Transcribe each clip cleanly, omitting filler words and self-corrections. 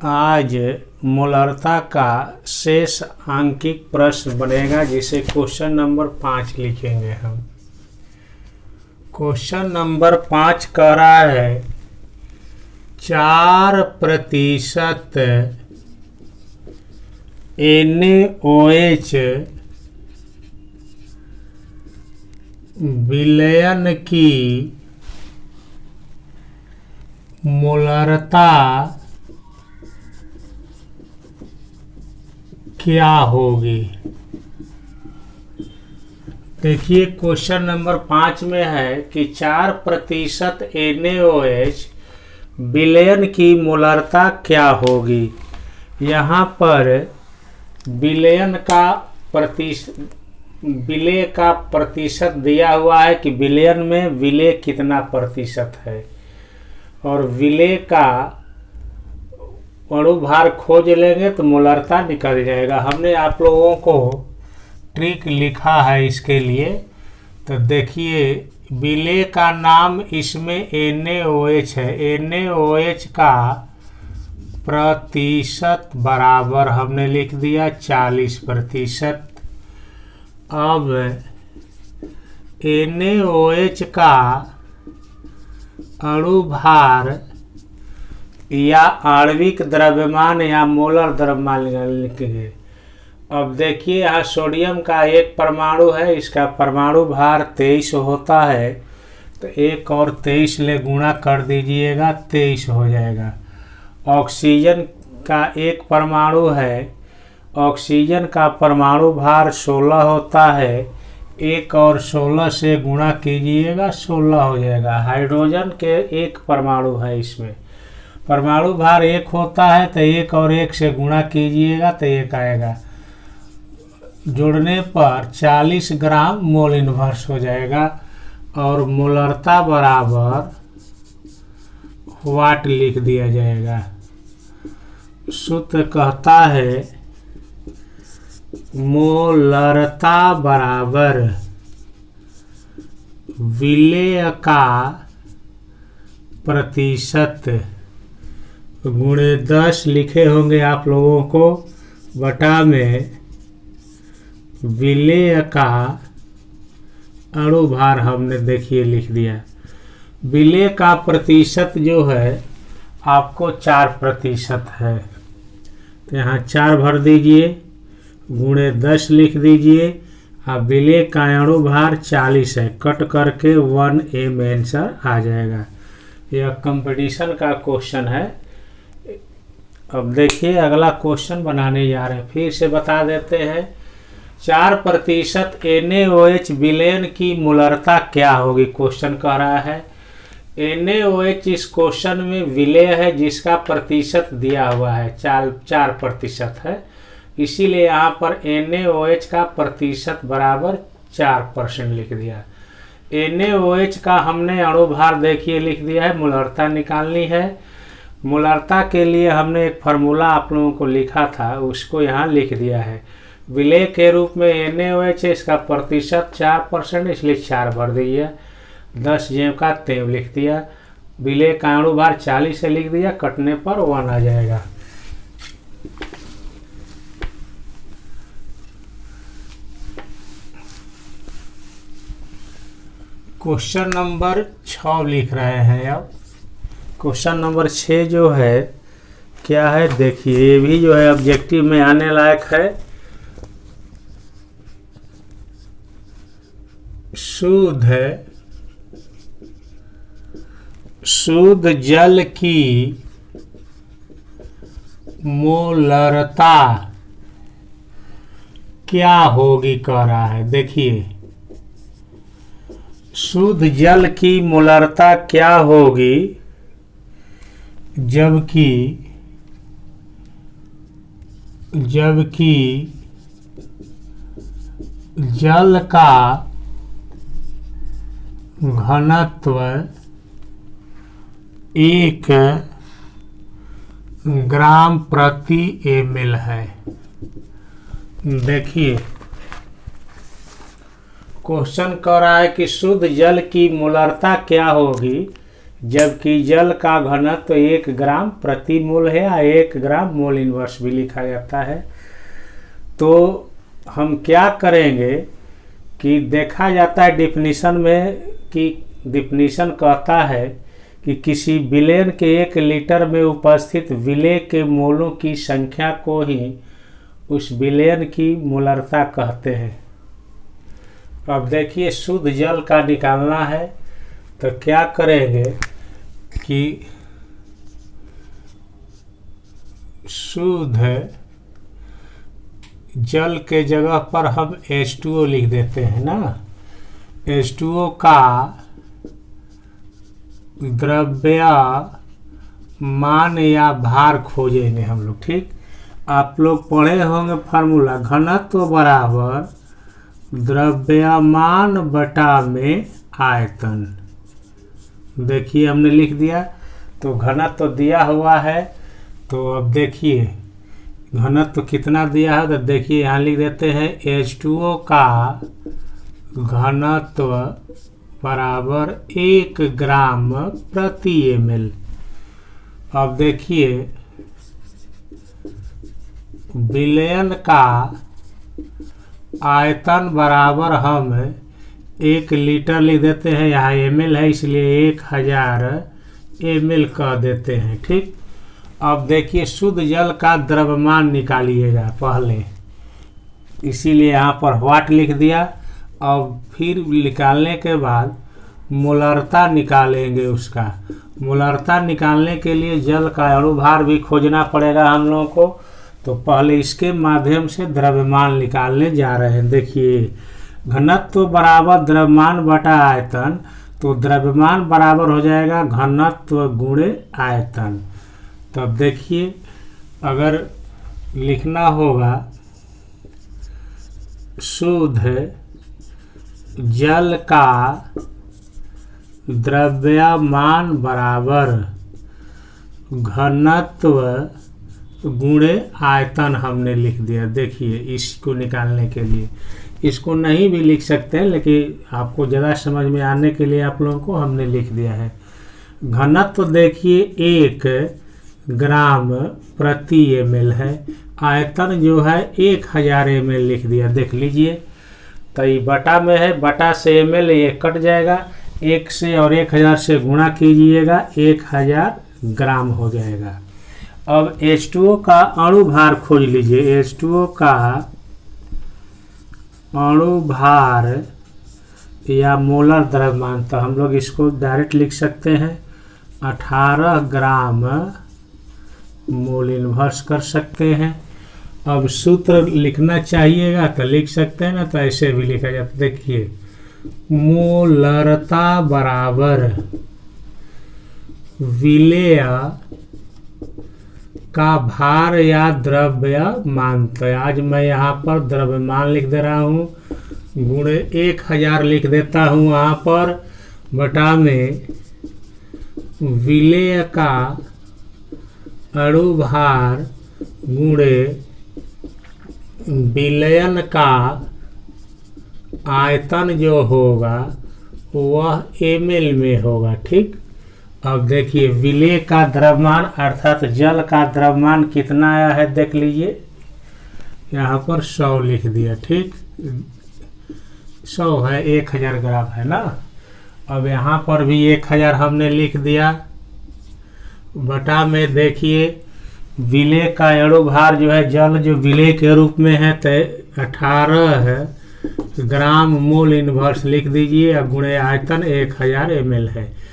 आज मोलरता का शेष आंकिक प्रश्न बनेगा, जिसे क्वेश्चन नंबर 5 लिखेंगे हम। क्वेश्चन नंबर 5 कह रहा है 4% NaOH विलयन की मोलरता क्या होगी। देखिए क्वेश्चन नंबर 5 में है कि 4% NaOH विलयन की मोलरता क्या होगी। यहाँ पर विलय का प्रतिशत दिया हुआ है कि विलयन में विलय कितना प्रतिशत है, और विलय का अणुभार खोज लेंगे तो मोलरता निकल जाएगा। हमने आप लोगों को ट्रिक लिखा है इसके लिए, तो देखिए विलय का नाम इसमें NaOH है। NaOH का प्रतिशत बराबर हमने लिख दिया 40%। अब NaOH का अणुभार या आणविक द्रव्यमान या मोलर द्रव्यमान लिखेंगे। अब देखिए यहाँ सोडियम का एक परमाणु है, इसका परमाणु भार 23 होता है, तो एक और 23 ले गुणा कर दीजिएगा, 23 हो जाएगा। ऑक्सीजन का एक परमाणु है, ऑक्सीजन का परमाणु भार 16 होता है, एक और 16 से गुणा कीजिएगा, 16 हो जाएगा। हाइड्रोजन के एक परमाणु है, इसमें परमाणु भार 1 होता है, तो 1 और 1 से गुणा कीजिएगा तो 1 आएगा। जोड़ने पर 40 ग्राम मोल इनवर्स हो जाएगा, और मोलरता बराबर वाट लिख दिया जाएगा। सूत्र कहता है मोलरता बराबर विलय का प्रतिशत गुणे 10 लिखे होंगे आप लोगों को, बटा में विलय का अणुभार हमने देखिए लिख दिया। विलय का प्रतिशत जो है आपको 4% है, तो यहाँ 4 भर दीजिए, गुणे 10 लिख दीजिए। अब विलय का अणुभार 40 है, कट करके 1m आंसर आ जाएगा। यह कंपटीशन का क्वेश्चन है। अब देखिए अगला क्वेश्चन बनाने जा रहे हैं, फिर से बता देते हैं। 4% NaOH विलयन की मोलरता क्या होगी, क्वेश्चन कह रहा है। NaOH इस क्वेश्चन में विलय है, जिसका प्रतिशत दिया हुआ है 4% है, इसीलिए यहाँ पर NaOH का प्रतिशत बराबर 4% लिख दिया। NaOH का हमने अणुभार देखिए लिख दिया है, मोलरता निकालनी है। मोलरता के लिए हमने एक फार्मूला आप लोगों को लिखा था, उसको यहाँ लिख दिया है। विलय के रूप में NaOH है, इसका प्रतिशत 4%, इसलिए 4 भर दिया, 10 जेम का तेव लिख दिया। विलय का अणुभार 40 से लिख दिया, कटने पर 1 आ जाएगा। क्वेश्चन नंबर 6 लिख रहे हैं। अब क्वेश्चन नंबर 6 जो है क्या है, देखिए ये भी जो है ऑब्जेक्टिव में आने लायक है। शुद्ध जल की मोलरता क्या होगी कह रहा है। देखिए शुद्ध जल की मोलरता क्या होगी जबकि जल का घनत्व 1 ग्राम प्रति ml है। देखिए क्वेश्चन कह रहा है कि शुद्ध जल की मोलरता क्या होगी जबकि जल का घनत्व तो 1 ग्राम प्रति मोल है या 1 ग्राम मोल इनवर्स भी लिखा जाता है। तो हम क्या करेंगे कि देखा जाता है डिफिनीशन में कि डिफिनीशन कहता है कि किसी विलेय के 1 लीटर में उपस्थित विलेय के मोलों की संख्या को ही उस विलेय की मोलरता कहते हैं। अब देखिए शुद्ध जल का निकालना है तो क्या करेंगे कि शुद्ध जल के जगह पर हम H2O लिख देते हैं ना। H2O का द्रव्यमान या भार खोजेंगे हम लोग। ठीक, आप लोग पढ़े होंगे फार्मूला, घनत्व बराबर द्रव्यमान बटा में आयतन। देखिए हमने लिख दिया, तो घनत्व दिया हुआ है। तो अब देखिए घनत्व कितना दिया है, तो देखिए यहाँ लिख देते हैं H2O का घनत्व बराबर 1 ग्राम प्रति ml। अब देखिए विलयन का आयतन बराबर हम 1 लीटर लिख देते हैं, यहाँ ml है इसलिए 1000 ml कह देते हैं। ठीक, अब देखिए शुद्ध जल का द्रव्यमान निकालिएगा पहले, इसीलिए यहाँ पर वाट लिख दिया। अब फिर निकालने के बाद मोलरता निकालेंगे उसका। मोलरता निकालने के लिए जल का अणुभार भी खोजना पड़ेगा हम लोगों को। तो पहले इसके माध्यम से द्रव्यमान निकालने जा रहे हैं। देखिए घनत्व बराबर द्रव्यमान बटा आयतन, तो द्रव्यमान बराबर हो जाएगा घनत्व गुणे आयतन। तब देखिए अगर लिखना होगा शुद्ध जल का द्रव्यमान बराबर घनत्व गुणे आयतन हमने लिख दिया। देखिए इसको निकालने के लिए इसको नहीं भी लिख सकते हैं, लेकिन आपको ज़्यादा समझ में आने के लिए आप लोगों को हमने लिख दिया है। घनत्व देखिए 1 ग्राम प्रति ml है, आयतन जो है 1000 ml लिख दिया। देख लीजिए, तो ये बटा में है, बटा से ml ये कट जाएगा, 1 से और 1000 से गुणा कीजिएगा, 1000 ग्राम हो जाएगा। अब H2O का अणुभार खोज लीजिए। H2O का अणुभार या मोलर द्रव्यमान, तो हम लोग इसको डायरेक्ट लिख सकते हैं 18 ग्राम मोल इनवर्स कर सकते हैं। अब सूत्र लिखना चाहिएगा तो लिख सकते हैं ना, तो ऐसे भी लिखा जाता है। देखिए मोलरता बराबर विलेय का भार या द्रव्यमान। तो आज मैं यहाँ पर द्रव्यमान लिख दे रहा हूँ, गुणे 1000 लिख देता हूँ वहाँ पर, बटा में विलेय का अणुभार गुणे विलयन का आयतन जो होगा वह ml में होगा। ठीक, अब देखिए विलेय का द्रव्यमान अर्थात जल का द्रव्यमान कितना आया है, देख लीजिए यहाँ पर 100 लिख दिया। ठीक, 100 है, 1000 ग्राम है ना। अब यहाँ पर भी 1000 हमने लिख दिया, बटा में देखिए विलेय का अणुभार जो है जल जो विलेय के रूप में है, तो 18 ग्राम मोल इनवर्स लिख दीजिए, और गुणे आयतन 1000 ml है।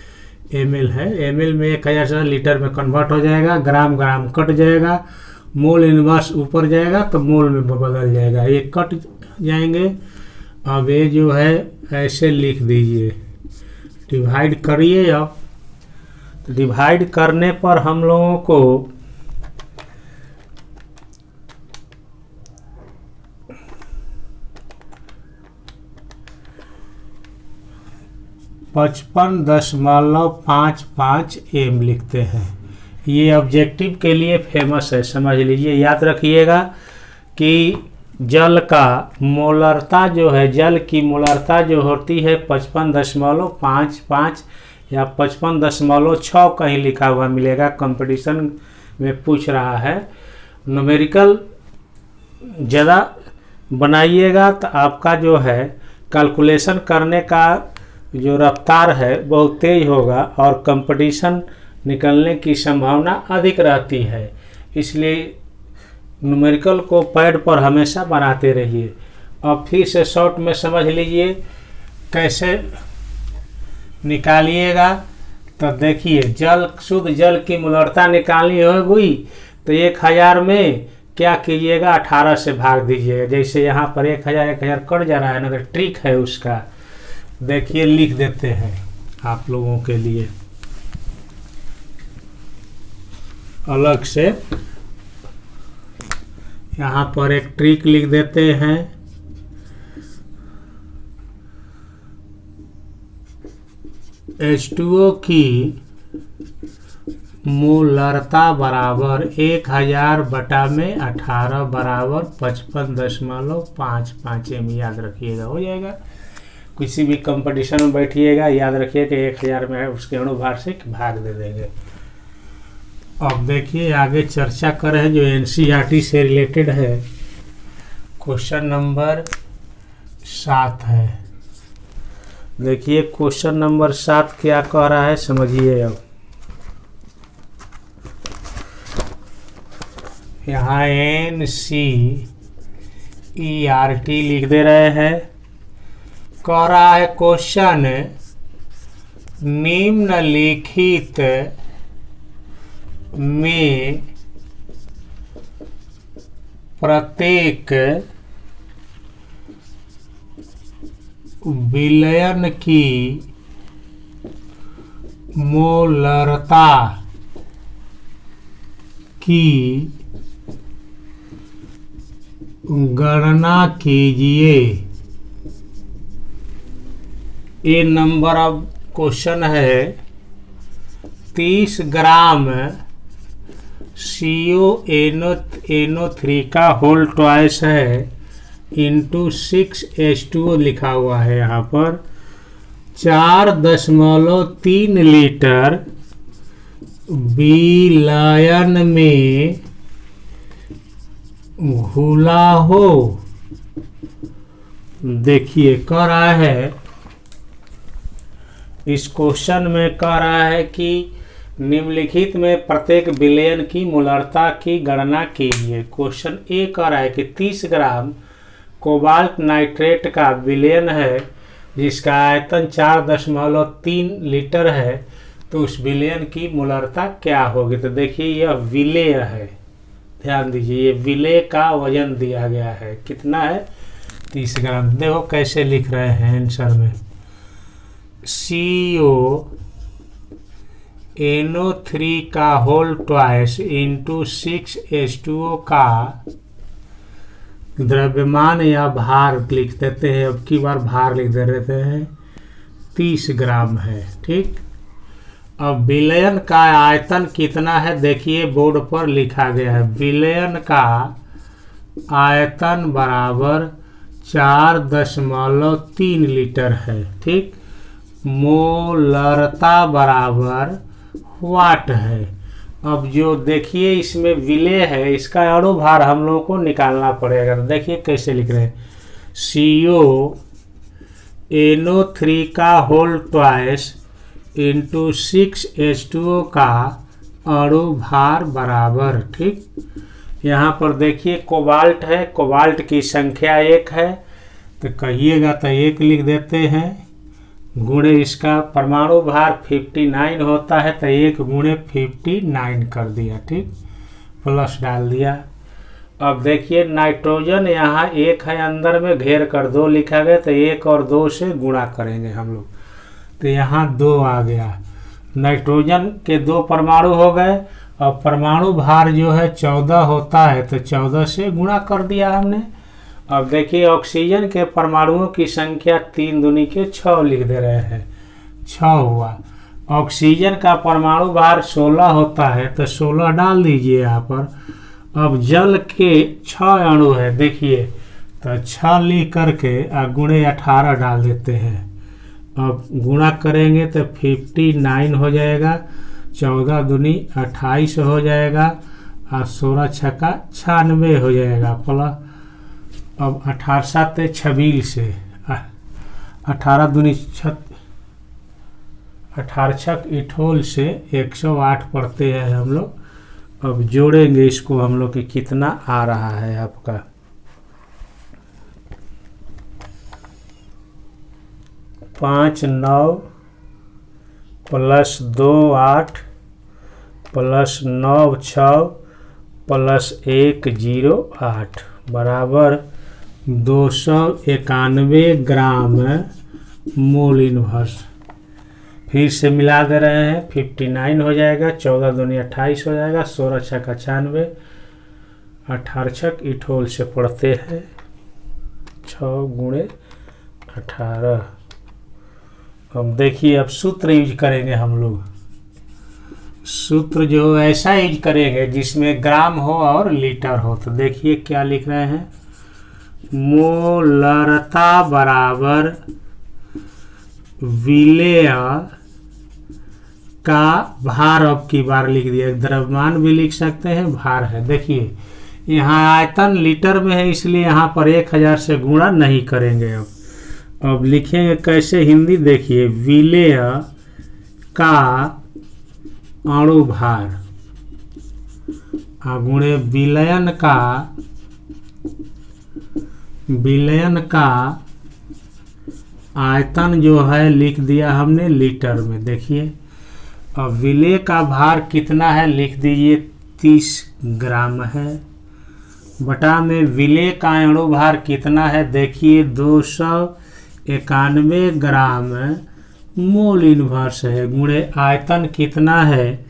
ml में 1000 से लीटर में कन्वर्ट हो जाएगा, ग्राम ग्राम कट जाएगा, मोल इनवर्स ऊपर जाएगा तो मोल में बदल जाएगा, ये कट जाएंगे। अब ये जो है ऐसे लिख दीजिए, डिवाइड करिए। अब डिवाइड करने पर हम लोगों को (55.55 m लिखते हैं। ये ऑब्जेक्टिव के लिए फेमस है, समझ लीजिए, याद रखिएगा कि जल का मोलरता जो है, जल की मोलरता जो होती है 55.55 या 55.6 कहीं लिखा हुआ मिलेगा। कंपटीशन में पूछ रहा है। न्यूमेरिकल ज़्यादा बनाइएगा तो आपका जो है कैलकुलेशन करने का जो रफ्तार है बहुत तेज होगा और कंपटीशन निकलने की संभावना अधिक रहती है। इसलिए न्यूमेरिकल को पैड पर हमेशा बनाते रहिए। अब फिर से शॉर्ट में समझ लीजिए कैसे निकालिएगा। तो देखिए, जल शुद्ध जल की मूलरता निकालनी होगी तो 1000 में क्या कीजिएगा, 18 से भाग दीजिएगा। जैसे यहाँ पर 1000 कट जा रहा है ना, तो ट्रिक है उसका। देखिए लिख देते हैं आप लोगों के लिए अलग से। यहाँ पर एक ट्रिक लिख देते हैं। H2O की मूलरता बराबर 1000 बटा में 18 बराबर 55.55 m। याद रखिएगा, हो जाएगा। किसी भी कंपटीशन में बैठिएगा, याद रखिए कि 1000 में उसके अनुभार से भाग दे देंगे। अब देखिए आगे चर्चा करें जो NCERT से रिलेटेड है। क्वेश्चन नंबर 7 है। देखिए क्वेश्चन नंबर 7 क्या कह रहा है, समझिए। अब यहाँ NCERT लिख दे रहे हैं। कह रहा है क्वेश्चन, निम्नलिखित में प्रत्येक विलयन की मोलरता की गणना कीजिए। ये नंबर ऑफ क्वेश्चन है। 30 ग्राम CONO3 का होल ट्वाइस है इंटू 6H2O लिखा हुआ है यहाँ पर। 4.3 लीटर विलयन में घुला हो। देखिए कह रहा है, इस क्वेश्चन में कह रहा है कि निम्नलिखित में प्रत्येक विलयन की मूलरता की गणना कीजिए। क्वेश्चन ए कह रहा है कि 30 ग्राम कोबाल्ट नाइट्रेट का विलयन है जिसका आयतन 4.3 लीटर है, तो उस विलयन की मूलरता क्या होगी। तो देखिए यह विलेय है, ध्यान दीजिए, ये विलेय का वजन दिया गया है। कितना है, 30 ग्राम। देखो कैसे लिख रहे हैं आंसर में। CONO3 का होल ट्वाइस इंटू 6H2O का द्रव्यमान या भार लिख देते हैं। अब की बार भार लिख दे रहे हैं, 30 ग्राम है। ठीक, अब विलयन का आयतन कितना है, देखिए बोर्ड पर लिखा गया है। विलयन का आयतन बराबर 4.3 लीटर है। ठीक, मोलरता बराबर वाट है। अब जो देखिए इसमें विलेय है, इसका अनुभार हम लोगों को निकालना पड़ेगा। देखिए कैसे लिख रहे हैं, CONO3 का होल ट्वाइस इंटू 6H2O का अणुभार बराबर। ठीक, यहाँ पर देखिए कोबाल्ट है, कोबाल्ट की संख्या 1 है, तो कहिएगा तो 1 लिख देते हैं, गुणे इसका परमाणु भार 59 होता है, तो 1 गुणे 59 कर दिया। ठीक, प्लस डाल दिया। अब देखिए नाइट्रोजन यहाँ 1 है, अंदर में घेर कर 2 लिखा गया, तो 1 और 2 से गुणा करेंगे हम लोग, तो यहाँ 2 आ गया। नाइट्रोजन के 2 परमाणु हो गए। अब परमाणु भार जो है 14 होता है, तो 14 से गुणा कर दिया हमने। अब देखिए ऑक्सीजन के परमाणुओं की संख्या 3 दूनी के 6 लिख दे रहे हैं, 6 हुआ। ऑक्सीजन का परमाणु भार 16 होता है, तो 16 डाल दीजिए यहाँ पर। अब जल के 6 अणु है, देखिए तो 6 लिख करके गुणे 18 डाल देते हैं। अब गुणा करेंगे तो 59 हो जाएगा, 14 दूनी 28 हो जाएगा और 16 छक्का 96 हो जाएगा। प्लस अब 18 7 26 से 18 दूनी 18 छक 28 से 108 पढ़ते हैं हम लोग। अब जोड़ेंगे इसको हम लोग कि कितना आ रहा है आपका। 5 9 प्लस 2 8 प्लस 9 6 प्लस 1 0 8 बराबर 291 ग्राम मोल इनवर्स। फिर से मिला दे रहे हैं, 59 हो जाएगा, 14 दूनी 28 हो जाएगा, 16 छक्का 96, 18 छक 28 से पढ़ते हैं 6 गुणे 18। अब देखिए अब सूत्र यूज करेंगे हम लोग। सूत्र जो ऐसा यूज करेंगे जिसमें ग्राम हो और लीटर हो। तो देखिए क्या लिख रहे हैं, मोलरता बराबर विलेय का भार। अब की बार लिख दिया, द्रव्यमान भी लिख सकते हैं, भार है। देखिए यहाँ आयतन लीटर में है इसलिए यहाँ पर 1000 से गुणा नहीं करेंगे। अब लिखेंगे कैसे हिंदी, देखिए विलेय का अणुभार गुणे विलयन का आयतन जो है लिख दिया हमने लीटर में। देखिए अब विलेय का भार कितना है लिख दीजिए, 30 ग्राम है, बटा में विलेय का अणुभार कितना है, देखिए 291 ग्राम मोल इनवर्स है, गुणे आयतन कितना है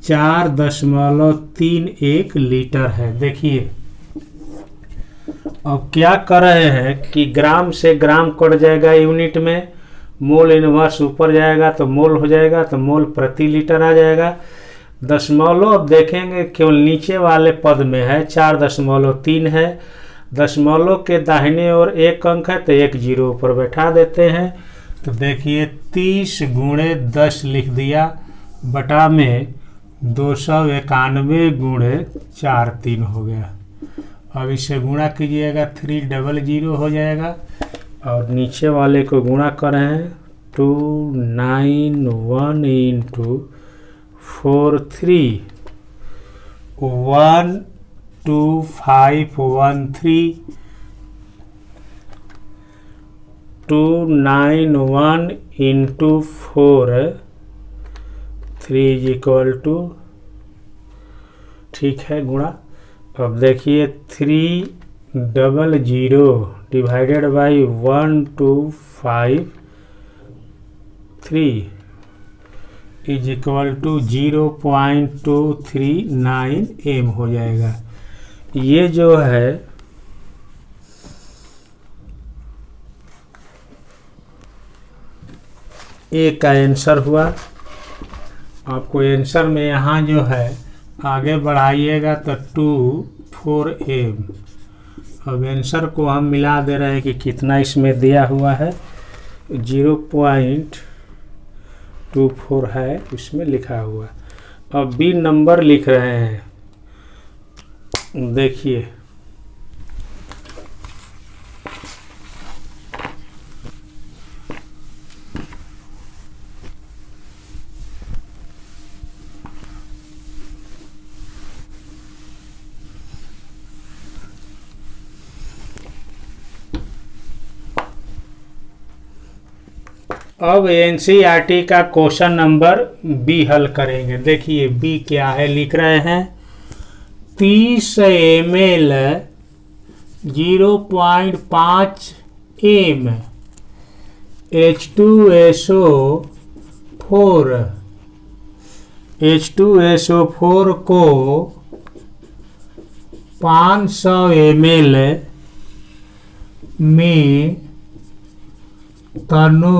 4.31 लीटर है। देखिए अब क्या कर रहे हैं कि ग्राम से ग्राम कट जाएगा यूनिट में, मोल इनवर्स ऊपर जाएगा तो मोल हो जाएगा, तो मोल प्रति लीटर आ जाएगा। दशमलव अब देखेंगे केवल नीचे वाले पद में है 4.3 है, दशमलव के दाहिने ओर 1 अंक है तो 1 जीरो ऊपर बैठा देते हैं। तो देखिए 30 गुणे 10 लिख दिया, बटा में 291 गुणे 43 हो गया। अब इसे गुणा कीजिएगा 300 हो जाएगा, और नीचे वाले को गुणा करें 291 into 43 12513 291 into 4 3 is equal to, ठीक है गुणा। अब देखिए 300 divided by 1253 is equal to 0.239 m हो जाएगा। ये जो है ए का आंसर हुआ। आपको आंसर में यहाँ जो है आगे बढ़ाइएगा तो 24 m। अब आंसर को हम मिला दे रहे हैं कि कितना इसमें दिया हुआ है, 0.24 है इसमें लिखा हुआ। अब बी नंबर लिख रहे हैं, देखिए अब एनसीईआरटी का क्वेश्चन नंबर बी हल करेंगे। देखिए बी क्या है, लिख रहे हैं 30 ml 0.5 m H2SO4 को 500 ml में तनु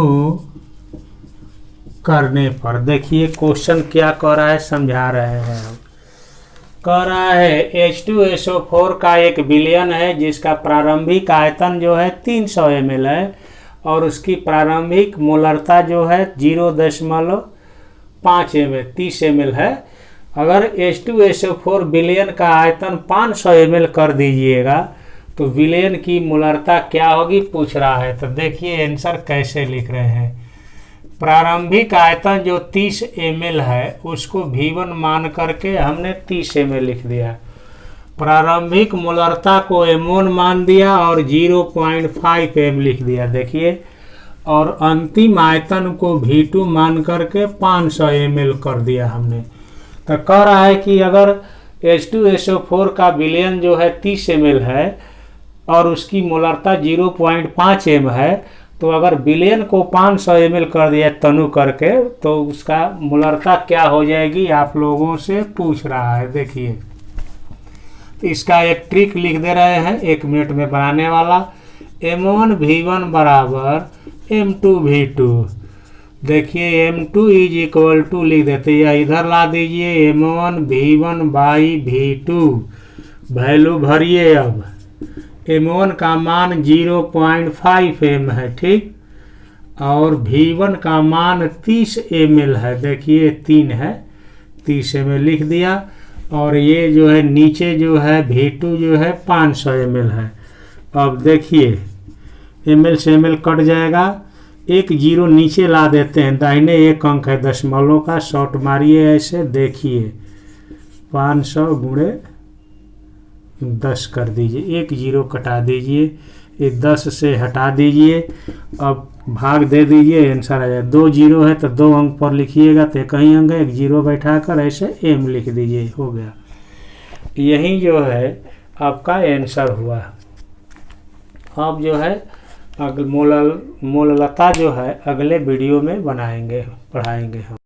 करने पर, देखिए क्वेश्चन क्या कह रहा है समझा रहे हैं। कह रहा है H2SO4 का एक विलयन है जिसका प्रारंभिक आयतन जो है 300 ml है और उसकी प्रारंभिक मोलरता जो है 0.5 ml 30 ml है। अगर H2SO4 विलयन का आयतन 500 ml कर दीजिएगा तो विलयन की मोलरता क्या होगी पूछ रहा है। तो देखिए आंसर कैसे लिख रहे हैं। प्रारंभिक आयतन जो 30 ml है उसको V1 मान करके हमने 30 ml लिख दिया। प्रारंभिक मोलरता को M1 मान दिया और 0.5 m लिख दिया। देखिए, और अंतिम आयतन को V2 मान करके 500 ml कर दिया हमने। तो कह रहा है कि अगर H2SO4 का विलयन जो है 30 ml है और उसकी मोलरता 0.5 m है, तो अगर विलयन को 500 ml कर दिया तनु करके तो उसका मोलरता क्या हो जाएगी आप लोगों से पूछ रहा है। देखिए, तो इसका एक ट्रिक लिख दे रहे हैं 1 मिनट में बनाने वाला। M1 V1 बराबर M2 V2। देखिए M2 इज इक्वल टू लिख देते हैं, इधर ला दीजिए M1 V1 by V2। Value भरिए। अब M1 का मान 0.5 m है, ठीक, और V1 का मान 30 ml है। देखिए 3 है, 30 ml लिख दिया। और ये जो है नीचे जो है V2 जो है 500 ml है। अब देखिए ml से ml कट जाएगा, एक जीरो नीचे ला देते हैं, दाहिने एक अंक है दशमलव का, शॉर्ट मारिए ऐसे। देखिए 500 गुणे 10 कर दीजिए, एक जीरो कटा दीजिए, ये 10 से हटा दीजिए। अब भाग दे दीजिए, आंसर आ जाए। 2 जीरो है तो 2 अंक पर लिखिएगा, तो कहीं अंक है, एक जीरो बैठा कर ऐसे m लिख दीजिए, हो गया। यही जो है आपका आंसर हुआ। अब जो है मोललता जो है अगले वीडियो में बनाएंगे, पढ़ाएंगे हम।